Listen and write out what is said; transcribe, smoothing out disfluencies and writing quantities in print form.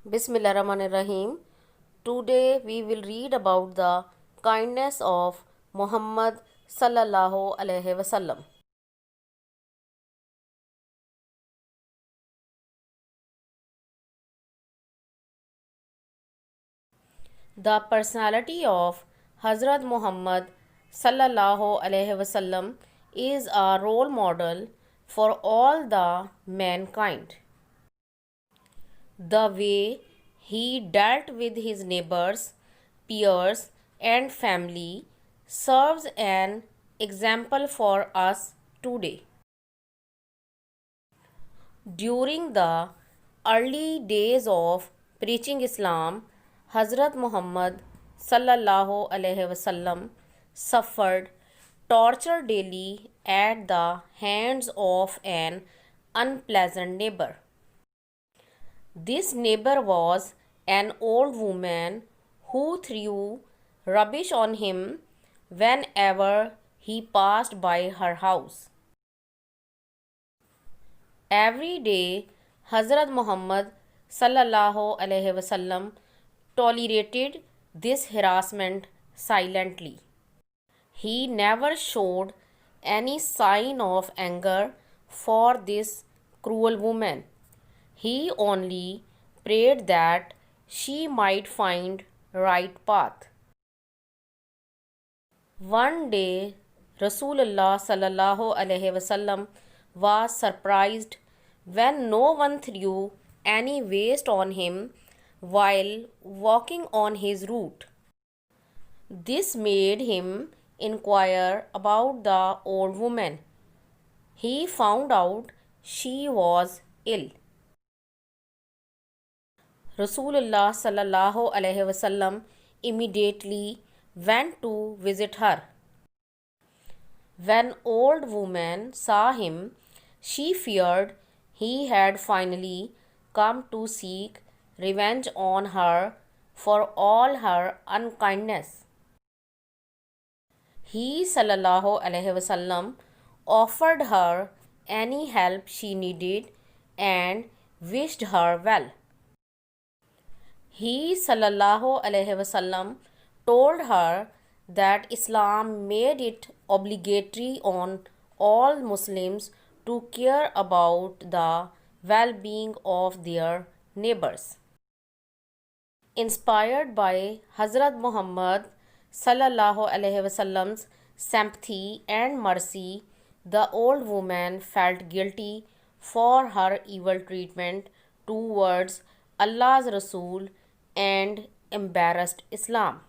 Bismillahirrahmanirrahim. Today we will read about the kindness of Muhammad sallallahu alaihi wasallam. The personality of Hazrat Muhammad sallallahu alaihi wasallam is a role model for all the mankind. The way he dealt with his neighbors, peers, and family serves an example for us today. During the early days of preaching Islam, Hazrat Muhammad sallallahu alaihi wasallam suffered torture daily at the hands of an unpleasant neighbor. This neighbor was an old woman who threw rubbish on him whenever he passed by her house. Every day, Hazrat Muhammad sallallahu alaihi wasallam tolerated this harassment silently. He never showed any sign of anger for this cruel woman. He only prayed that she might find right path. One day, Rasulullah sallallahu alaihi wasallam was surprised when no one threw any waste on him while walking on his route. This made him inquire about the old woman. He found out she was ill. Rasulullah sallallahu alaihi wasallam immediately went to visit her. When old woman saw him, she feared he had finally come to seek revenge on her for all her unkindness. He sallallahu alaihi wasallam offered her any help she needed and wished her well. He sallallahu alaihi wasallam told her that Islam made it obligatory on all Muslims to care about the well-being of their neighbors. Inspired by Hazrat Muhammad sallallahu alaihi wasallam's sympathy and mercy, the old woman felt guilty for her evil treatment towards Allah's Rasul and embarrassed Islam.